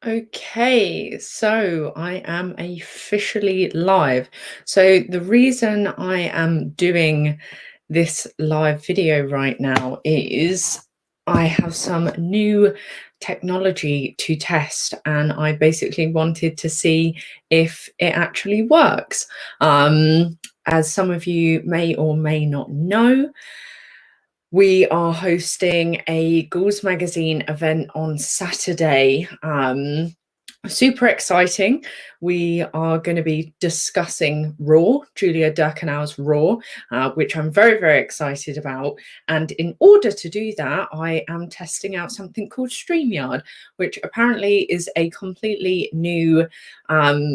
Okay, so I am officially live. So the reason I am doing this live video right now is I have some new technology to test, and I basically wanted to see if it actually works. As some of you may or may not know, we are hosting a Ghouls Magazine event on Saturday. Super exciting. We are going to be discussing Raw, Julia Durkanow's Raw, which I'm very, very excited about. And in order to do that, I am testing out something called StreamYard, which apparently is a completely new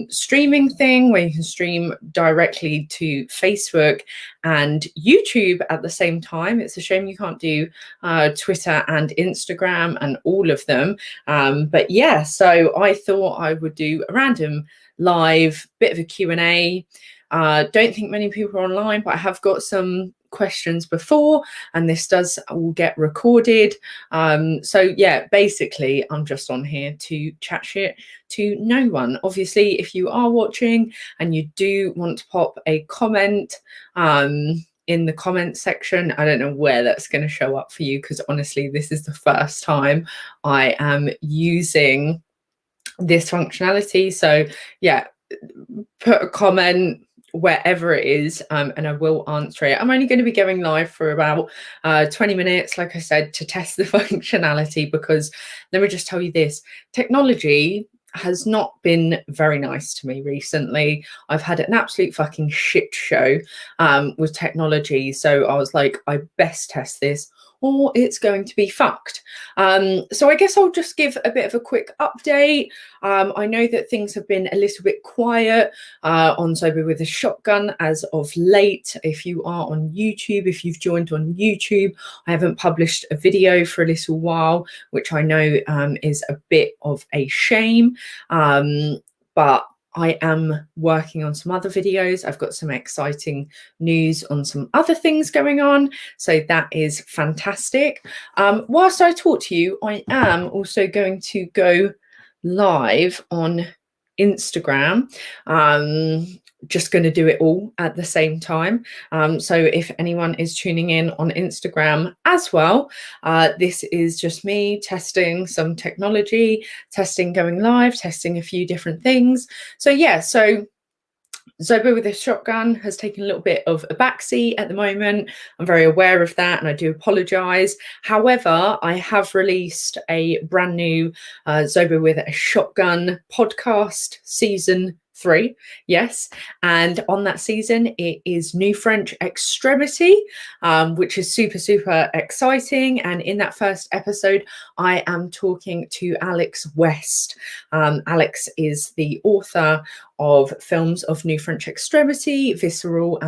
streaming thing where you can stream directly to Facebook and YouTube at the same time. It's a shame you can't do Twitter and Instagram and all of them. But yeah, so I thought I would do a random live bit of a Q&A. Don't think many people are online, but I have got some questions before, and this does all get recorded. So yeah, basically I'm just on here to chat shit to no one. Obviously, if you are watching and you do want to pop a comment in the comment section, I don't know where that's going to show up for you, because honestly, this is the first time I am using this functionality. So yeah, put a comment wherever it is, and I will answer it. I'm only going to be going live for about 20 minutes, like I said, to test the functionality, because let me just tell you this, technology has not been very nice to me recently. I've had an absolute fucking shit show with technology. So I was like, I best test this or it's going to be fucked. So I guess I'll just give a bit of a quick update. I know that things have been a little bit quiet on Sober with a Shotgun as of late. If you are on YouTube, if you've joined on YouTube, I haven't published a video for a little while, which I know is a bit of a shame. But I am working on some other videos. I've got some exciting news on some other things going on. So that is fantastic. Whilst I talk to you, I am also going to go live on Instagram. Just going to do it all at the same time. So if anyone is tuning in on Instagram as well, this is just me testing some technology, testing going live, testing a few different things. So yeah, so Zobo with a Shotgun has taken a little bit of a backseat at the moment. I'm very aware of that and I do apologise. However, I have released a brand new Zobo with a Shotgun podcast, season 3, yes, and on that season it is New French Extremity, which is super exciting. And in that first episode I am talking to Alex West. Alex is the author of films of New French Extremity, Visceral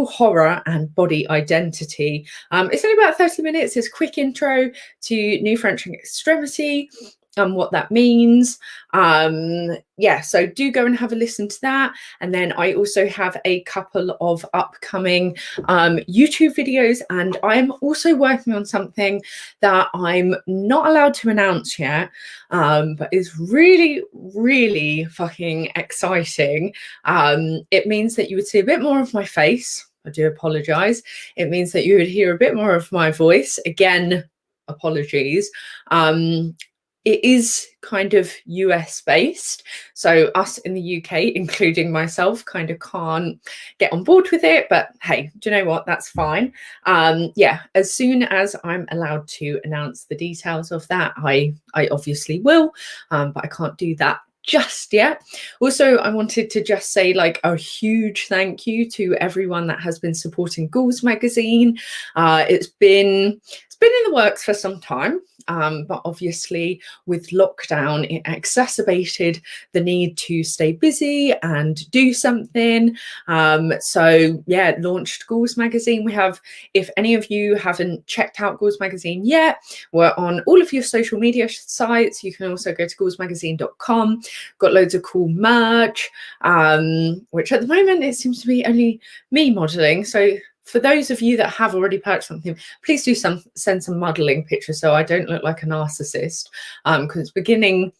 Horror and Body Identity. It's only about 30 minutes. It's a quick intro to New French Extremity and what that means. Yeah, so do go and have a listen to that. And then I also have a couple of upcoming YouTube videos, and I'm also working on something that I'm not allowed to announce yet, but is really fucking exciting. It means that you would see a bit more of my face. I do apologize. It means that you would hear a bit more of my voice. Again, apologies. It is kind of US based, so us in the UK, including myself, kind of can't get on board with it, but hey, do you know what, that's fine. Yeah, as soon as I'm allowed to announce the details of that, I obviously will, but I can't do that just yet. Also, I wanted to just say like a huge thank you to everyone that has been supporting Ghouls Magazine. It's been in the works for some time, but obviously with lockdown it exacerbated the need to stay busy and do something. So yeah, launched Ghouls Magazine. We have, if any of you haven't checked out Ghouls Magazine yet, we're on all of your social media sites. You can also go to ghoulsmagazine.com. Got loads of cool merch, which at the moment it seems to be only me modeling, so for those of you that have already purchased something, please do send some modelling pictures so I don't look like a narcissist, because it's beginning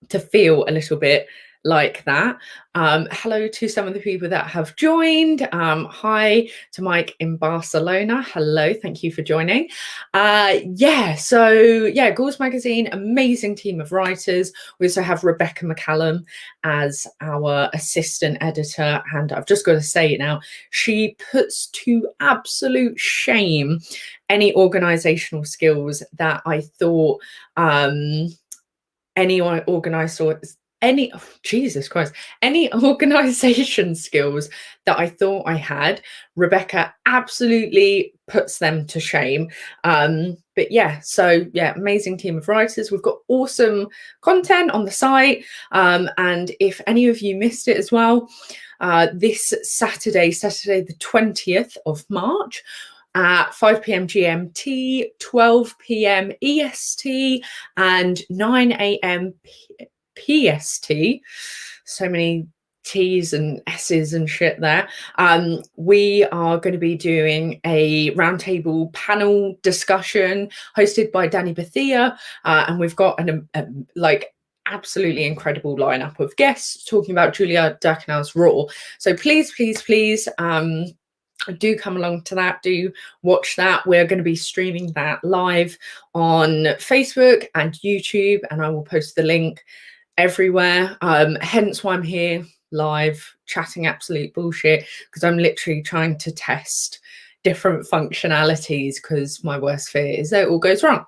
to feel a little bit like that. Hello to some of the people that have joined. Hi to Mike in Barcelona. Hello, thank you for joining. Ghouls Magazine, amazing team of writers. We also have Rebecca McCallum as our assistant editor, and I've just got to say it now, she puts to absolute shame any organizational skills that I thought any organization skills that I thought I had. Rebecca absolutely puts them to shame. Amazing team of writers. We've got awesome content on the site, and if any of you missed it as well, this Saturday the 20th of March, at 5 p.m. GMT, 12 p.m. EST, and 9 a.m. PST. So many T's and S's and shit there. We are going to be doing a roundtable panel discussion hosted by Danny Bethia, and we've got an absolutely incredible lineup of guests talking about Julia Ducournau's Raw. So please do come along to that, do watch that. We're going to be streaming that live on Facebook and YouTube, and I will post the link everywhere, hence why I'm here live chatting absolute bullshit, because I'm literally trying to test different functionalities, because my worst fear is that it all goes wrong.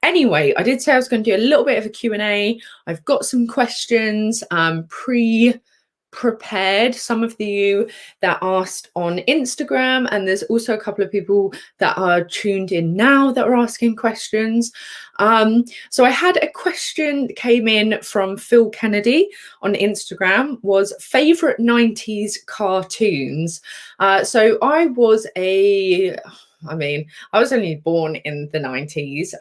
Anyway, I did say I was going to do a little bit of a Q&A. I've got some questions prepared, some of you that asked on Instagram, and there's also a couple of people that are tuned in now that are asking questions. So I had a question that came in from Phil Kennedy on Instagram, was favorite 90s cartoons. So I was only born in the 90s,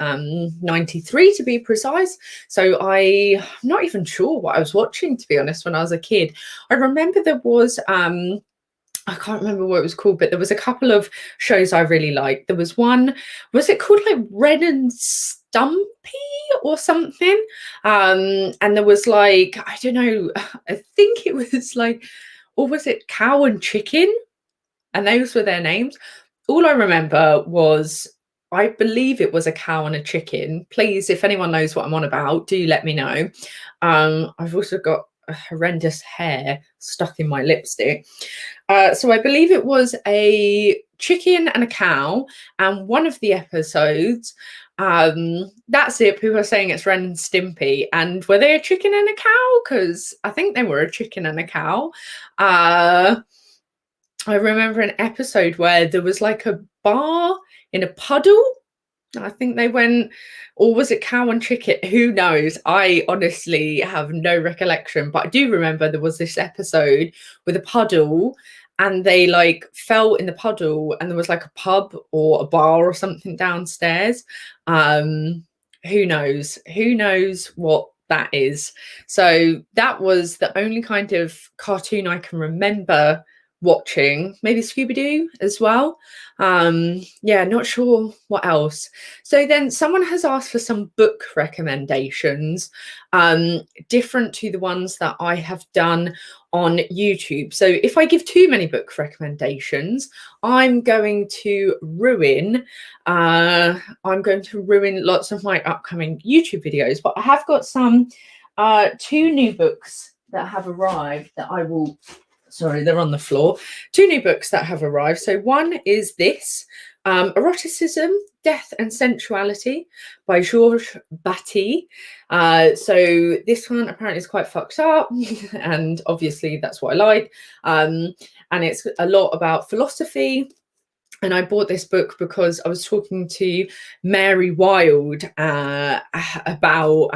93 to be precise. So I'm not even sure what I was watching, to be honest, when I was a kid. I remember there was, I can't remember what it was called, but there was a couple of shows I really liked. There was one, was it called like Ren and Stumpy or something? And there was like, I don't know, I think it was like, or was it Cow and Chicken? And those were their names. All I remember was, I believe it was a cow and a chicken. Please, if anyone knows what I'm on about, do let me know. I've also got a horrendous hair stuck in my lipstick. So I believe it was a chicken and a cow, and one of the episodes, that's it, people are saying it's Ren and Stimpy. And were they a chicken and a cow? Because I think they were a chicken and a cow. I remember an episode where there was like a bar in a puddle. I think they went, or was it Cow and Chicken? Who knows? I honestly have no recollection, but I do remember there was this episode with a puddle, and they like fell in the puddle, and there was like a pub or a bar or something downstairs. Who knows? Who knows what that is? So that was the only kind of cartoon I can remember watching. Maybe Scooby-Doo as well. Not sure what else. So then someone has asked for some book recommendations, different to the ones that I have done on YouTube. So if I give too many book recommendations, I'm going to ruin lots of my upcoming YouTube videos. But I have got some 2 new books that have arrived that I will, sorry, they're on the floor. 2 new books that have arrived. So one is this, Eroticism, Death and Sensuality by Georges Bataille. So this one apparently is quite fucked up, and obviously that's what I like. And it's a lot about philosophy. And I bought this book because I was talking to Mary Wild about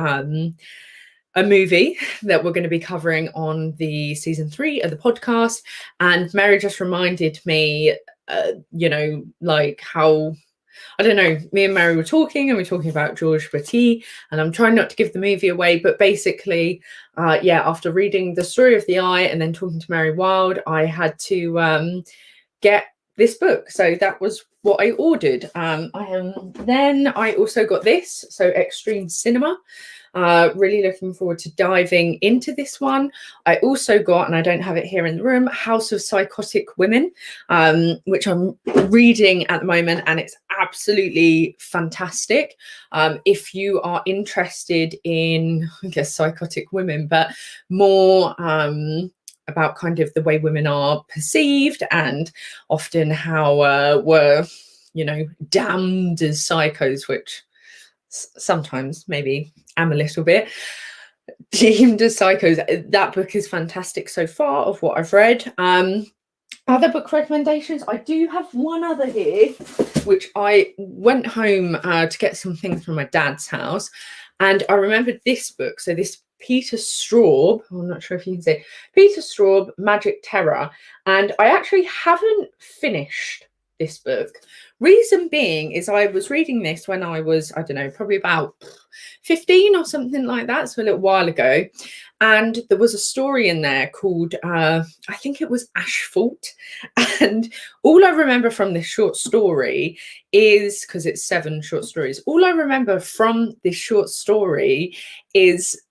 a movie that we're going to be covering on the season 3 of the podcast. And Mary just reminded me, like how, I don't know, me and Mary were talking, and we're talking about Georges Bataille, and I'm trying not to give the movie away, but basically, after reading The Story of the Eye and then talking to Mary Wild, I had to get this book. So that was what I ordered. Then I also got this, so Extreme Cinema. Really looking forward to diving into this one. I also got, and I don't have it here in the room, House of Psychotic Women, which I'm reading at the moment, and it's absolutely fantastic. If you are interested in, I guess, psychotic women, but more about kind of the way women are perceived and often how we're, you know, damned as psychos, which sometimes maybe am a little bit deemed as psychos. That book is fantastic so far of what I've read. Other book recommendations, I do have one other here, which I went home to get some things from my dad's house, and I remembered this book. So this Peter Straub, I'm not sure if you can say, Peter Straub, Magic Terror, and I actually haven't finished this book. Reason being is I was reading this when I was, I don't know, probably about 15 or something like that, so a little while ago. And there was a story in there called, I think it was Ashfort. And all I remember from this short story is, because it's 7 short stories, all I remember from this short story is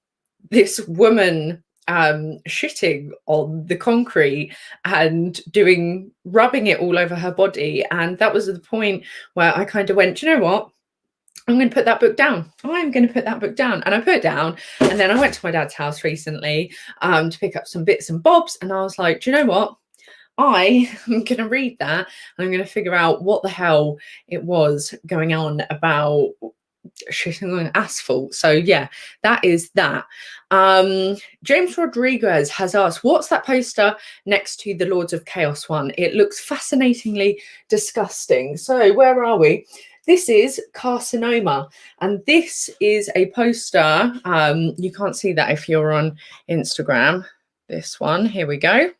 this woman shitting on the concrete and rubbing it all over her body. And that was the point where I kind of went, do you know what? I'm going to put that book down. I'm going to put that book down. And I put it down. And then I went to my dad's house recently to pick up some bits and bobs. And I was like, do you know what? I am going to read that. And I'm going to figure out what the hell it was going on about shitting on asphalt. So yeah, that is that. James Rodriguez has asked, what's that poster next to the Lords of Chaos one? It looks fascinatingly disgusting. So where are we? This is Carcinoma, and this is a poster. You can't see that if you're on Instagram. This one, here we go.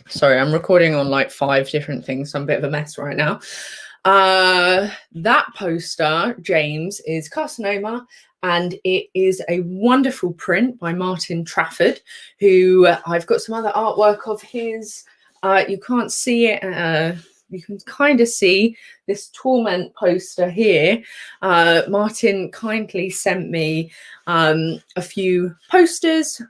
Sorry, I'm recording on like 5 different things, so I'm a bit of a mess right now. That poster, James, is Carcinoma, and it is a wonderful print by Martin Trafford, who I've got some other artwork of his. You can't see it. You can kind of see this Torment poster here. Martin kindly sent me a few posters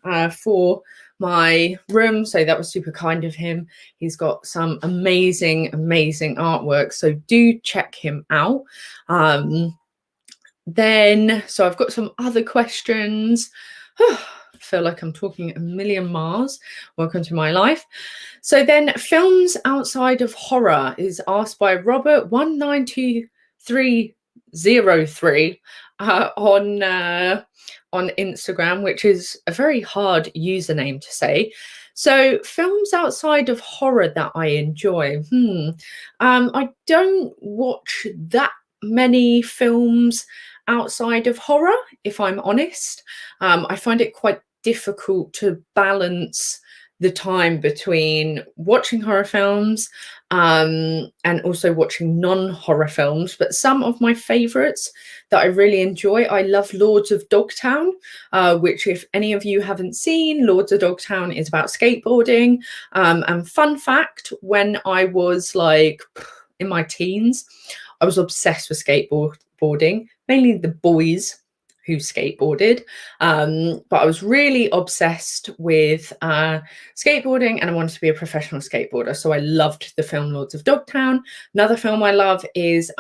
for my room, so that was super kind of him. He's got some amazing artwork, so do check him out. Then so I've got some other questions. I feel like I'm talking a million miles. Welcome to my life. So then, films outside of horror is asked by Robert 192303 on Instagram, which is a very hard username to say. So films outside of horror that I enjoy. I don't watch that many films outside of horror, if I'm honest. I find it quite difficult to balance the time between watching horror films and also watching non-horror films. But some of my favorites that I really enjoy, I love Lords of Dogtown, which if any of you haven't seen, Lords of Dogtown is about skateboarding. And fun fact, when I was like in my teens, I was obsessed with skateboarding, mainly the boys who skateboarded, but I was really obsessed with skateboarding, and I wanted to be a professional skateboarder, so I loved the film Lords of Dogtown. Another film I love is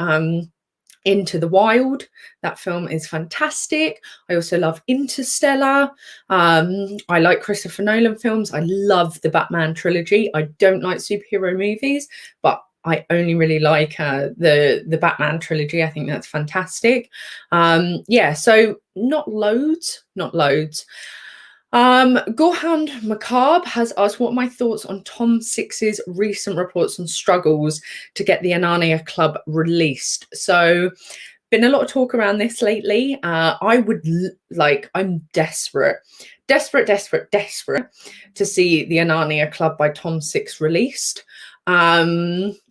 Into the Wild. That film is fantastic. I also love Interstellar. I like Christopher Nolan films. I love the Batman trilogy. I don't like superhero movies, but I only really like the Batman trilogy. I think that's fantastic. Yeah, so not loads. Gorehound Macabre has asked what my thoughts on Tom Six's recent reports and struggles to get the Anania Club released. So been a lot of talk around this lately. I would I'm desperate to see the Anania Club by Tom Six released.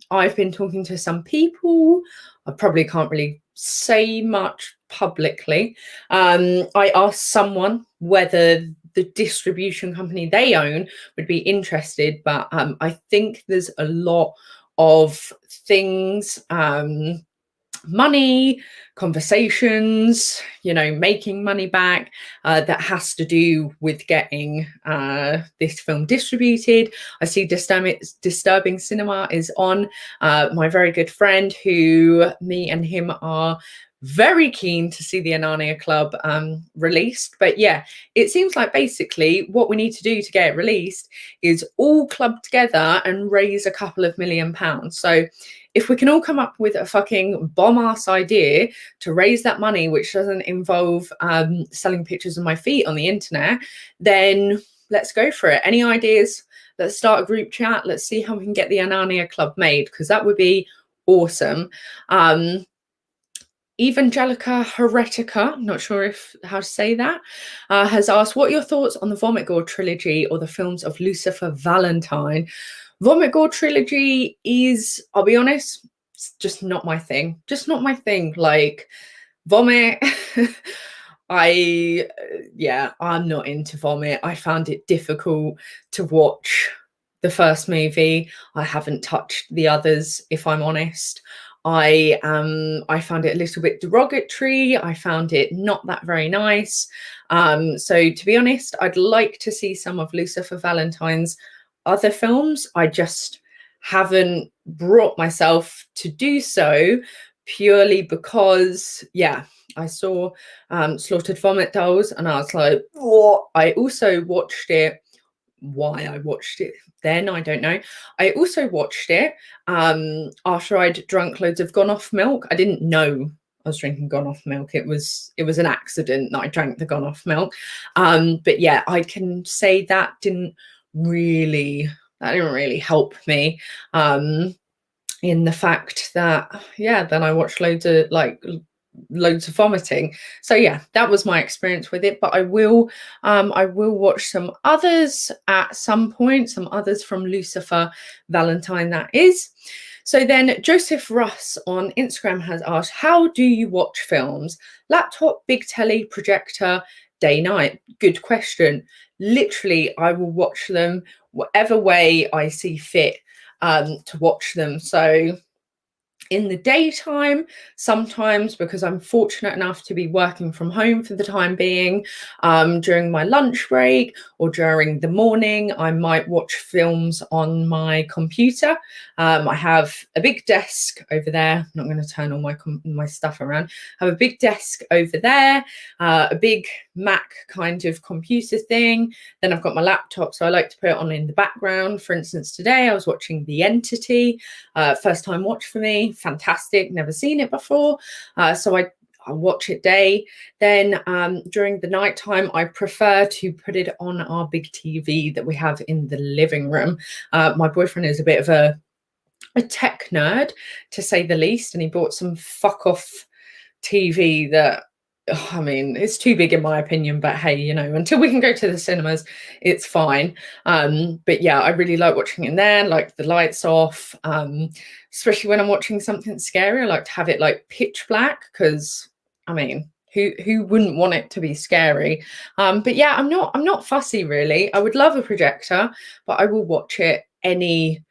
I've been talking to some people. I probably can't really say much publicly. I asked someone whether the distribution company they own would be interested, but I think there's a lot of things, money, conversations, making money back, that has to do with getting this film distributed. I see Disturbing Cinema is on. My very good friend, who me and him are very keen to see the Anania Club released. But yeah, it seems like basically what we need to do to get it released is all club together and raise a couple of £1 million. So if we can all come up with a fucking bomb-ass idea to raise that money, which doesn't involve selling pictures of my feet on the internet, then let's go for it. Any ideas? Let's start a group chat. Let's see how we can get the Anania Club made, because that would be awesome. Evangelica Heretica, not sure how to say that, has asked, what are your thoughts on the Vomit Gore trilogy or the films of Lucifer Valentine? Vomit Gore trilogy is, I'll be honest, it's just not my thing. Just not my thing. Like, Vomit, I'm not into Vomit. I found it difficult to watch the first movie. I haven't touched the others, if I'm honest. I found it a little bit derogatory. I found it not that very nice. So to be honest, I'd like to see some of Lucifer Valentine's other films. I just haven't brought myself to do so, purely because, I saw Slaughtered Vomit Dolls and I was like, what? I also watched it. Why I watched it then, I don't know. I also watched it after I'd drunk loads of Gone Off milk. I didn't know I was drinking Gone Off milk. It was an accident that I drank the Gone Off milk. But yeah, I can say that didn't really help me. In the fact that, then I watched loads of vomiting. So yeah, that was my experience with it. But I will watch some others at some point, some others from Lucifer Valentine, that is. So then Joseph Russ on Instagram has asked, how do you watch films? Laptop, big telly, projector, day, night? Good question. Literally, I will watch them whatever way I see fit to watch them. So in the daytime, sometimes, because I'm fortunate enough to be working from home for the time being, during my lunch break or during the morning, I might watch films on my computer. I have a big desk over there. I'm not going to turn all my stuff around. I have a big desk over there, a big Mac kind of computer thing. Then I've got my laptop, so I like to put it on in the background. For instance, today I was watching The Entity, first time watch for me. Fantastic, never seen it before, so I watch it day. Then during the night time, I prefer to put it on our big TV that we have in the living room. My boyfriend is a bit of a tech nerd, to say the least, and he bought some fuck off TV that, I mean, it's too big in my opinion, but hey, until we can go to the cinemas, it's fine. But yeah, I really like watching in there, like the lights off, especially when I'm watching something scary. I like to have it like pitch black, because I mean, who wouldn't want it to be scary? But yeah, I'm not fussy really. I would love a projector, but I will watch it anyway,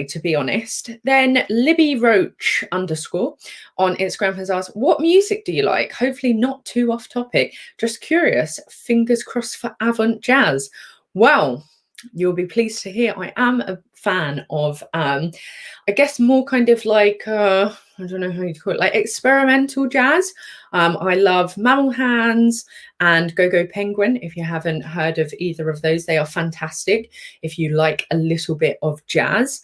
to be honest. Then Libby Roach _ on Instagram has asked, what music do you like? Hopefully not too off topic, just curious. Fingers crossed for avant jazz. Well, you'll be pleased to hear I am a fan of I guess more kind of like I don't know how you call it, like experimental jazz. I love Mammal Hands and Go Go Penguin. If you haven't heard of either of those, they are fantastic if you like a little bit of jazz.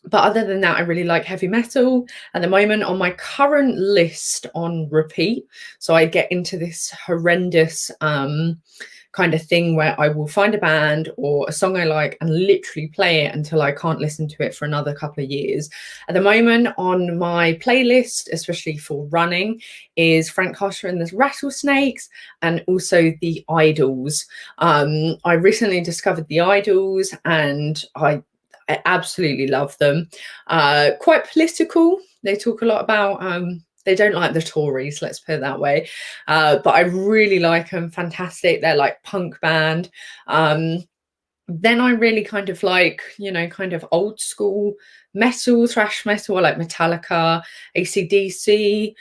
But other than that, I really like heavy metal at the moment on my current list on repeat. So I get into this horrendous kind of thing where I will find a band or a song I like and literally play it until I can't listen to it for another couple of years. At the moment on my playlist, especially for running, is Frank Carter and the Rattlesnakes, and also the Idols. I recently discovered the Idols and I absolutely love them. Quite political. They talk a lot about they don't like the Tories, let's put it that way. But I really like them. Fantastic. They're like punk band. Then I really kind of like, kind of old school metal, thrash metal. I like Metallica, AC/DC,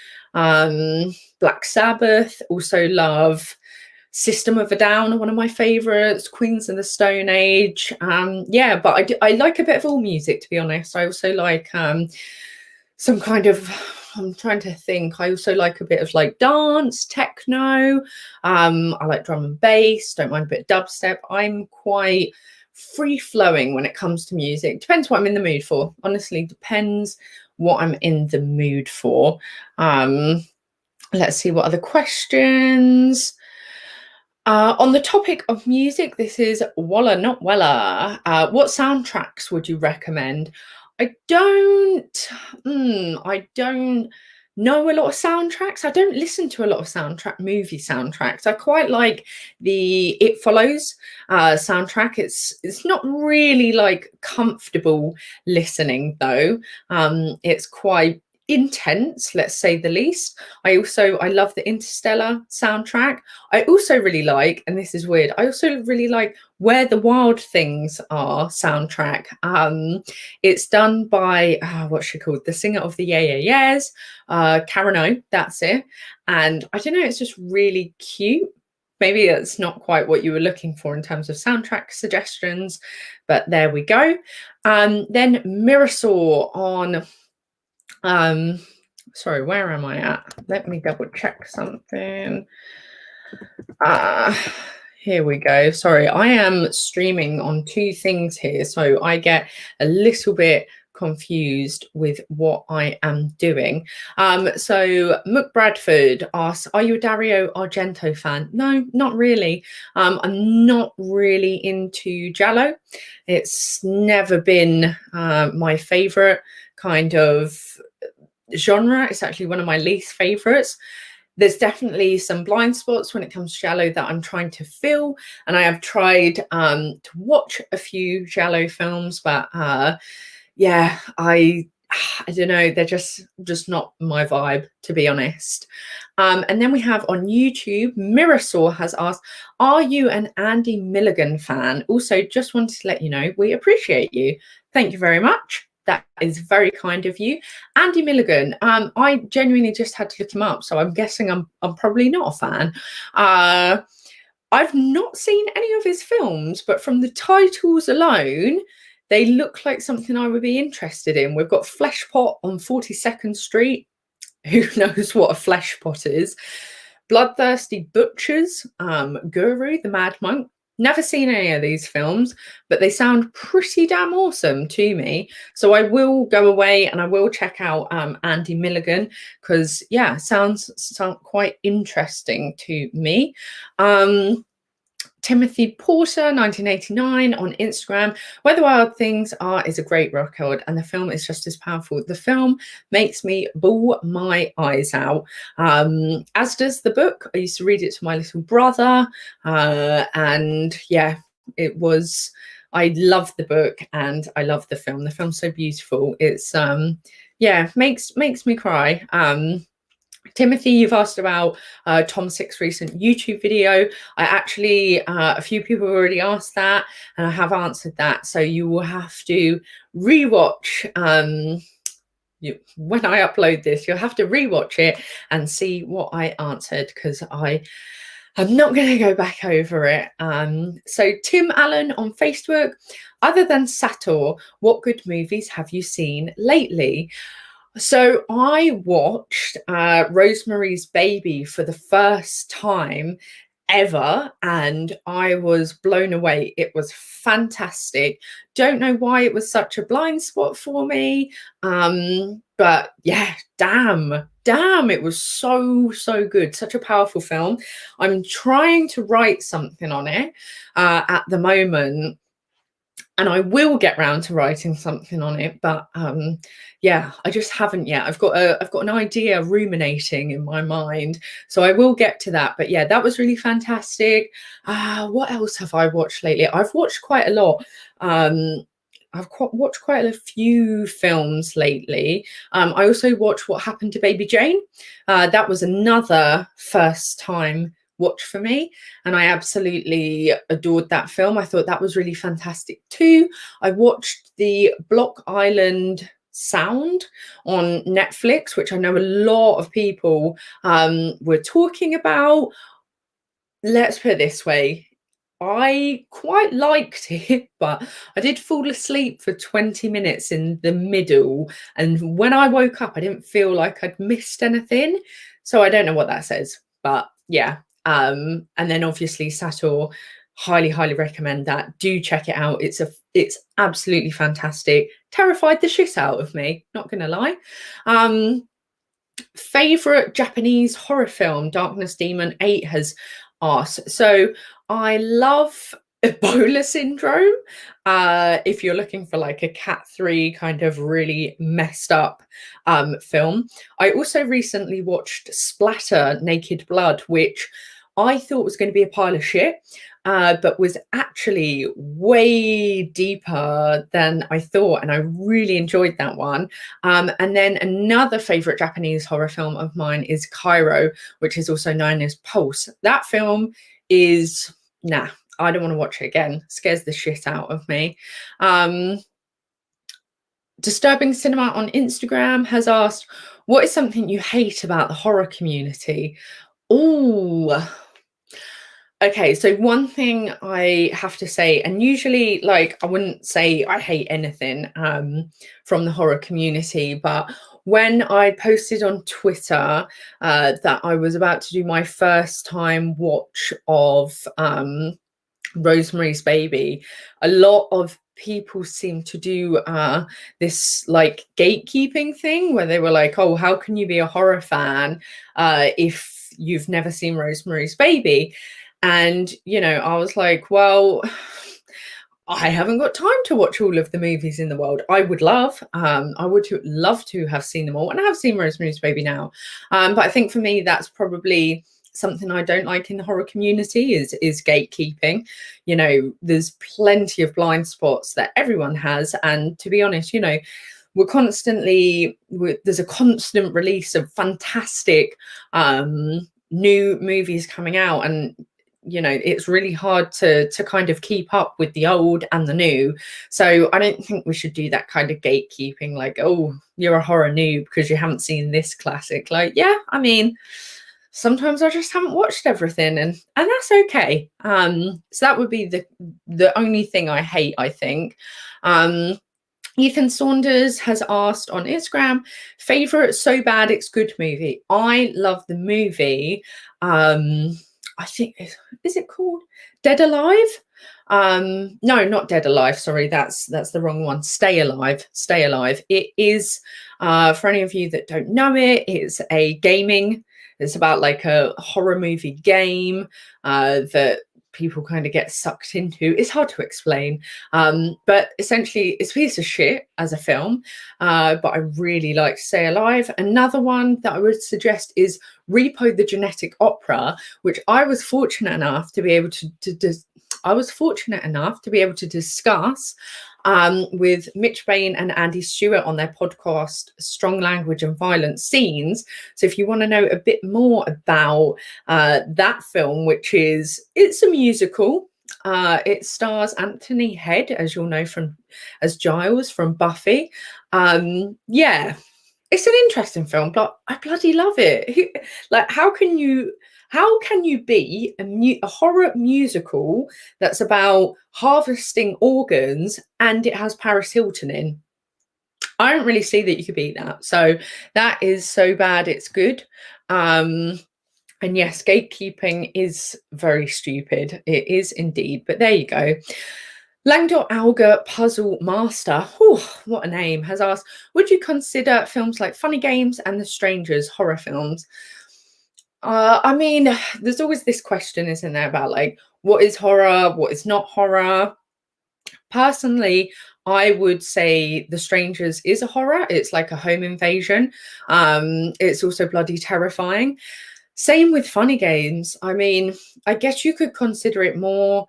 Black Sabbath. Also love System of a Down, one of my favorites, Queens of the Stone Age. Yeah, but I like a bit of all music, to be honest. I also like some kind of, I'm trying to think, I also like a bit of like dance, techno. I like drum and bass, don't mind a bit of dubstep. I'm quite free flowing when it comes to music. Depends what I'm in the mood for. Honestly, depends what I'm in the mood for. Let's see what other questions. On the topic of music, this is Walla Not Wella. What soundtracks would you recommend? I don't know a lot of soundtracks. I don't listen to a lot of movie soundtracks. I quite like the It Follows soundtrack. It's not really like comfortable listening though. It's quite intense, let's say the least. I love the Interstellar soundtrack. I also really like, and this is weird, I also really like Where the Wild Things Are soundtrack. It's done by what's she called? The singer of the Yeah Yeah Yeahs, Karen O, that's it. And I don't know, it's just really cute. Maybe it's not quite what you were looking for in terms of soundtrack suggestions, but there we go. Then Mirrorsaw on sorry, where am I at? Let me double check something. Here we go. Sorry, I am streaming on two things here, so I get a little bit confused with what I am doing. So Mook Bradford asks, are you a Dario Argento fan? No, not really. I'm not really into Giallo. It's never been my favorite kind of genre. It's actually one of my least favorites. There's definitely some blind spots when it comes to Giallo that I'm trying to fill, and I have tried to watch a few Giallo films, but yeah, I don't know, they're just not my vibe, to be honest. And then we have on YouTube, Mirrorsaw has asked, are you an Andy Milligan fan? Also, just wanted to let you know, we appreciate you. Thank you very much. That is very kind of you. Andy Milligan, I genuinely just had to look him up, so I'm guessing I'm probably not a fan. I've not seen any of his films, but from the titles alone, they look like something I would be interested in. We've got Fleshpot on 42nd Street. Who knows what a fleshpot is? Bloodthirsty Butchers, Guru, the Mad Monk. Never seen any of these films, but they sound pretty damn awesome to me. So I will go away and I will check out Andy Milligan, because yeah, sounds quite interesting to me. Timothy Porter, 1989, on Instagram. Where the Wild Things Are is a great record, and the film is just as powerful. The film makes me bawl my eyes out, as does the book. I used to read it to my little brother, and yeah, it was. I love the book and I love the film. The film's so beautiful. It's yeah, makes me cry. Timothy, you've asked about Tom Six's recent YouTube video. I actually, a few people have already asked that, and I have answered that. So you will have to rewatch. When I upload this, you'll have to rewatch it and see what I answered, because I'm not going to go back over it. So Tim Allen on Facebook, other than Sator, what good movies have you seen lately? So I watched Rosemary's Baby for the first time ever, and I was blown away. It was fantastic. Don't know why it was such a blind spot for me, but yeah, damn, it was so good. Such a powerful film. I'm trying to write something on it at the moment, and I will get round to writing something on it, but yeah, I just haven't yet. I've got an idea ruminating in my mind, so I will get to that. But yeah, that was really fantastic. What else have I watched lately? I've watched quite a lot. I've watched quite a few films lately. I also watched What Happened to Baby Jane. That was another first time watch for me, and I absolutely adored that film. I thought that was really fantastic too. I watched the Block Island Sound on Netflix, which I know a lot of people were talking about. Let's put it this way, I quite liked it, but I did fall asleep for 20 minutes in the middle. And when I woke up, I didn't feel like I'd missed anything. So I don't know what that says, but yeah. And then obviously Sator, highly, highly recommend that. Do check it out. It's absolutely fantastic. Terrified the shit out of me, not gonna lie. Favorite Japanese horror film, Darkness Demon 8 has asked. So I love Ebola Syndrome. If you're looking for like a Cat 3 kind of really messed up film. I also recently watched Splatter Naked Blood, which I thought was going to be a pile of shit. But was actually way deeper than I thought, and I really enjoyed that one. And then another favorite Japanese horror film of mine is Cairo, which is also known as Pulse. That film is, nah, I don't want to watch it again. Scares the shit out of me. Disturbing Cinema on Instagram has asked, what is something you hate about the horror community? Oh, okay, so one thing I have to say, and usually, like, I wouldn't say I hate anything from the horror community, but when I posted on Twitter that I was about to do my first time watch of Rosemary's Baby, a lot of people seem to do this like gatekeeping thing where they were like, oh, how can you be a horror fan if you've never seen Rosemary's Baby? And, you know, I was like, well, I haven't got time to watch all of the movies in the world. I would love, love to have seen them all, and I have seen Rosemary's Baby now. But I think for me, that's probably something I don't like in the horror community is gatekeeping. You know, there's plenty of blind spots that everyone has, and to be honest, you know, there's a constant release of fantastic new movies coming out, and you know, it's really hard to kind of keep up with the old and the new. So I don't think we should do that kind of gatekeeping, like, oh, you're a horror noob because you haven't seen this classic. Like, yeah, I mean, sometimes I just haven't watched everything, and that's okay. So that would be the only thing I hate, I think. Ethan Saunders has asked on Instagram, favorite So Bad It's Good movie. I love the movie. I think, is it called Dead Alive? No, not Dead Alive. Sorry, that's the wrong one. Stay Alive. Stay Alive. It is, for any of you that don't know it, it's a gaming. It's about like a horror movie game that people kind of get sucked into. It's hard to explain, but essentially it's a piece of shit as a film, but I really like Stay Alive. Another one that I would suggest is Repo the Genetic Opera, which I was fortunate enough to be able to discuss with Mitch Bain and Andy Stewart on their podcast, Strong Language and Violent Scenes. So if you want to know a bit more about that film, it's a musical. It stars Anthony Head, as you'll know as Giles from Buffy. Yeah, it's an interesting film, but I bloody love it. Like, how can you be a horror musical that's about harvesting organs and it has Paris Hilton in? I don't really see that you could beat that. So that is So Bad It's Good. And yes, gatekeeping is very stupid. It is indeed. But there you go. Langdor Alga Puzzle Master, what a name, has asked, would you consider films like Funny Games and The Strangers horror films? I mean, there's always this question, isn't there, about like, what is horror, what is not horror? Personally, I would say The Strangers is a horror. It's like a home invasion. It's also bloody terrifying. Same with funny games. I mean, I guess you could consider it more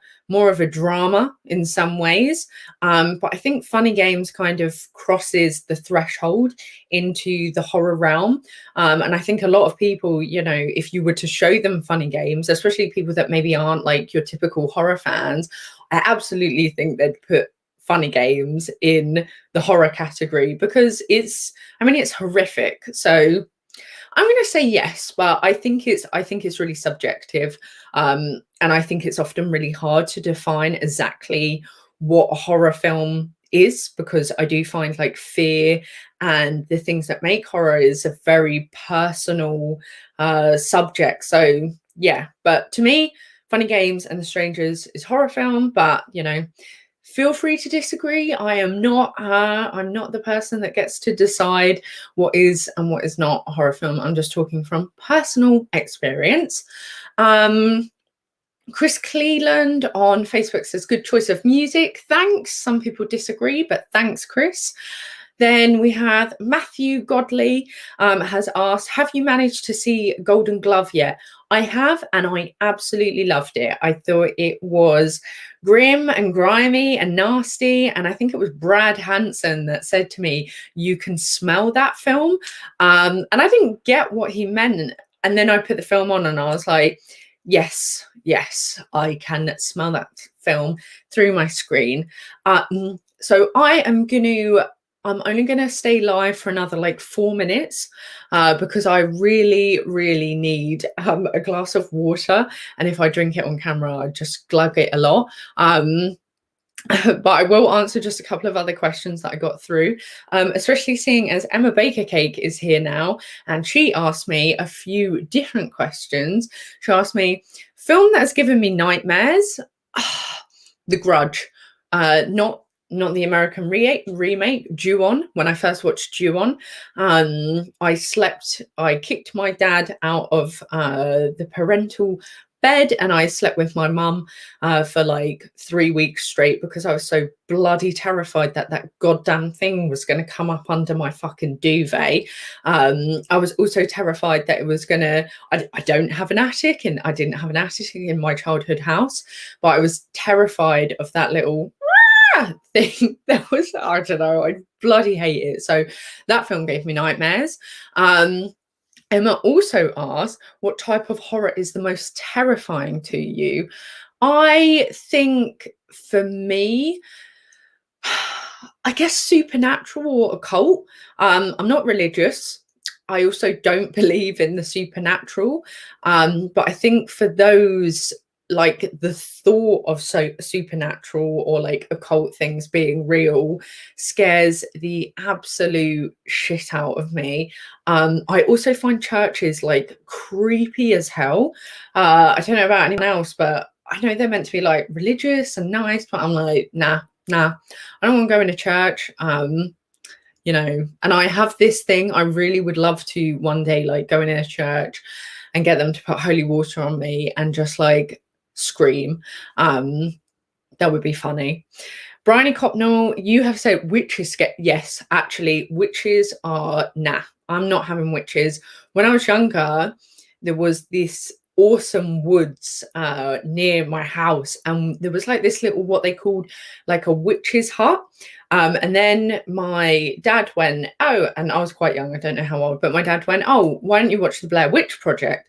of a drama in some ways, but I think funny games kind of crosses the threshold into the horror realm. And I think a lot of people, you know, if you were to show them funny games, especially people that maybe aren't like your typical horror fans, I absolutely think they'd put funny games in the horror category because I mean, it's horrific. So I'm going to say yes, but I think it's really subjective, and I think it's often really hard to define exactly what a horror film is because I do find like fear and the things that make horror is a very personal subject. So yeah, but to me, Funny Games and The Strangers is horror film, but you know, feel free to disagree. I'm not the person that gets to decide what is and what is not a horror film. I'm just talking from personal experience. um Chris Cleland on Facebook says, good choice of music. Thanks. Some people disagree, but thanks, Chris. Then we have Matthew Godley has asked, have you managed to see Golden Glove yet? I have, and I absolutely loved it. I thought it was grim and grimy and nasty. And I think it was Brad Hansen that said to me, you can smell that film. And I didn't get what he meant. And then I put the film on and I was like, yes, I can smell that film through my screen. So I'm only going to stay live for another like 4 minutes because I really need a glass of water. And if I drink it on camera, I just glug it a lot. But I will answer just a couple of other questions that I got through, especially seeing as Emma Baker Cake is here now, and she asked me a few different questions. She asked me, film that has given me nightmares. The Grudge, not the American remake, Ju-On. When I first watched Ju-On, I kicked my dad out of the parental bed and I slept with my mum for like 3 weeks straight because I was so bloody terrified that that goddamn thing was going to come up under my fucking duvet. I was also terrified that it was going to, I don't have an attic and I didn't have an attic in my childhood house, but I was terrified of that little thing that was, I don't know, I bloody hate it. So that film gave me nightmares. Emma also asked, what type of horror is the most terrifying to you? I think for me, I guess supernatural or occult. I'm not religious. I also don't believe in the supernatural. But I think for those, like the thought of supernatural or like occult things being real scares the absolute shit out of me. I also find churches like creepy as hell. I don't know about anyone else, but I know they're meant to be like religious and nice, but I'm like, nah, I don't want to go in a church. You know, and I have this thing, I really would love to one day like go in a church and get them to put holy water on me and just like scream. That would be funny. Bryony Copnell, you have said witches yes, actually, witches are nah. I'm not having witches. When I was younger, there was this awesome woods near my house, and there was like this little what they called like a witch's hut. And then my dad went, oh, and I was quite young, I don't know how old, but my dad went, oh, why don't you watch the Blair Witch Project?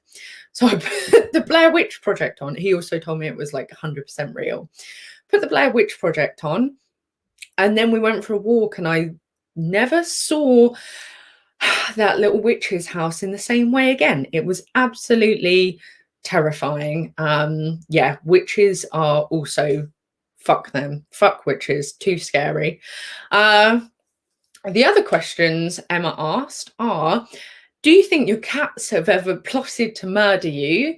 So I put the Blair Witch Project on. He also told me it was like 100% real. Put the Blair Witch Project on, and then we went for a walk, and I never saw that little witch's house in the same way again. It was absolutely terrifying. Yeah, witches are also, fuck them, fuck witches, too scary. The other questions Emma asked are, do you think your cats have ever plotted to murder you?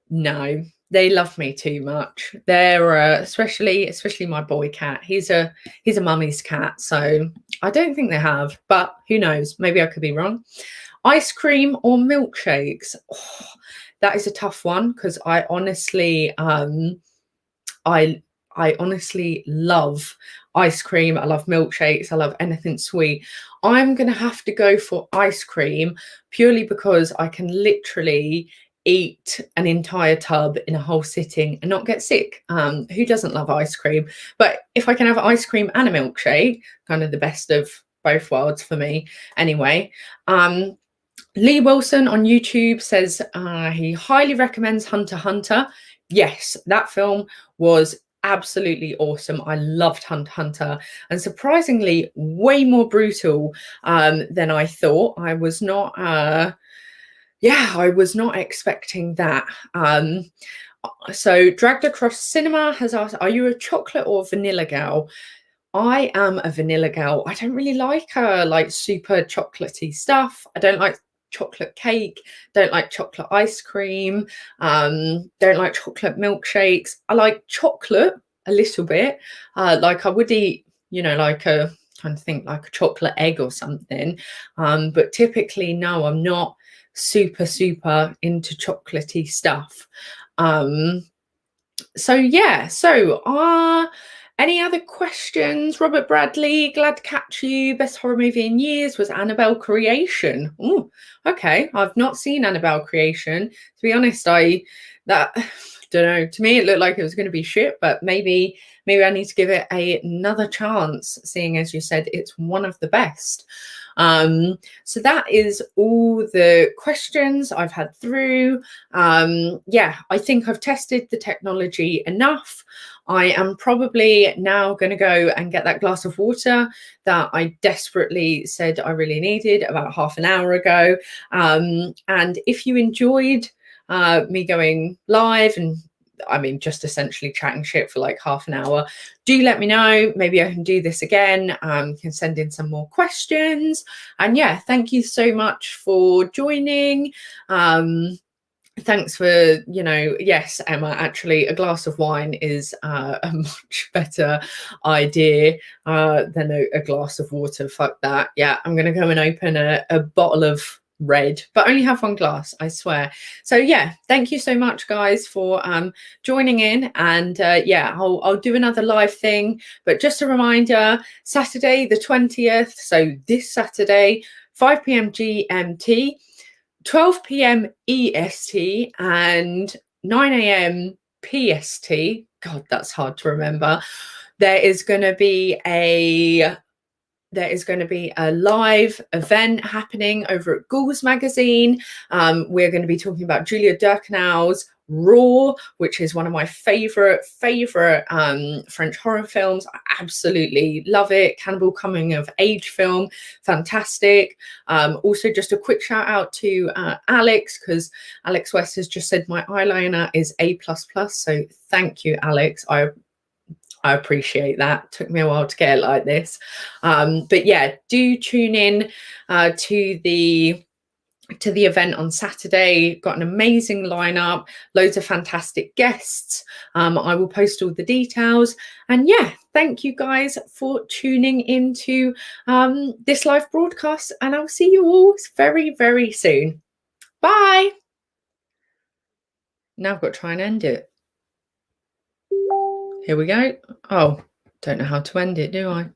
No, they love me too much. They're especially my boy cat. He's a mummy's cat, so I don't think they have, but who knows? Maybe I could be wrong. Ice cream or milkshakes? Oh, that is a tough one because I honestly love ice cream, I love milkshakes, I love anything sweet. I'm going to have to go for ice cream purely because I can literally eat an entire tub in a whole sitting and not get sick. Who doesn't love ice cream? But if I can have ice cream and a milkshake, kind of the best of both worlds for me anyway. Lee Wilson on YouTube says he highly recommends Hunter x Hunter. Yes, that film was absolutely awesome. I loved Hunter x Hunter, and surprisingly way more brutal than I thought. I was not I was not expecting that. So Dragged Across Cinema has asked, are you a chocolate or vanilla gal? I am a vanilla gal. I don't really like super chocolatey stuff. I don't like chocolate cake, don't like chocolate ice cream, don't like chocolate milkshakes. I like chocolate a little bit. Like I would eat, like trying to think, like a chocolate egg or something. But typically, no, I'm not super into chocolatey stuff. So yeah, any other questions? Robert Bradley, glad to catch you. Best horror movie in years was Annabelle Creation. Oh, okay. I've not seen Annabelle Creation. To be honest, I don't know. To me, it looked like it was going to be shit, but maybe I need to give it another chance, seeing as you said it's one of the best. So that is all the questions I've had through. Yeah, I think I've tested the technology enough. I am probably now going to go and get that glass of water that I desperately said I really needed about half an hour ago. And if you enjoyed me going live and just essentially chatting shit for like half an hour, do let me know. Maybe I can do this again. Can send in some more questions. And yeah, thank you so much for joining. Thanks for, yes, Emma, actually a glass of wine is a much better idea than a glass of water. Fuck that. Yeah, I'm going to go and open a bottle of red, but only have one glass, I swear. So yeah, thank you so much guys for joining in, and yeah, I'll do another live thing, but just a reminder, Saturday the 20th, so this Saturday, 5 p.m. GMT, 12 p.m. EST, and 9 a.m. PST. God, that's hard to remember. There is going to be a live event happening over at Ghouls Magazine. We're going to be talking about Julia Durkanow's Raw, which is one of my favorite French horror films. I absolutely love it. Cannibal coming of age film, fantastic. Also, just a quick shout out to Alex, because Alex West has just said my eyeliner is A++. So thank you, Alex. I appreciate that. Took me a while to get it like this. But yeah, do tune in to the event on Saturday. Got an amazing lineup, loads of fantastic guests. I will post all the details. And yeah, thank you guys for tuning into this live broadcast, and I'll see you all very, very soon. Bye. Now I've got to try and end it. Here we go. Oh, don't know how to end it, do I?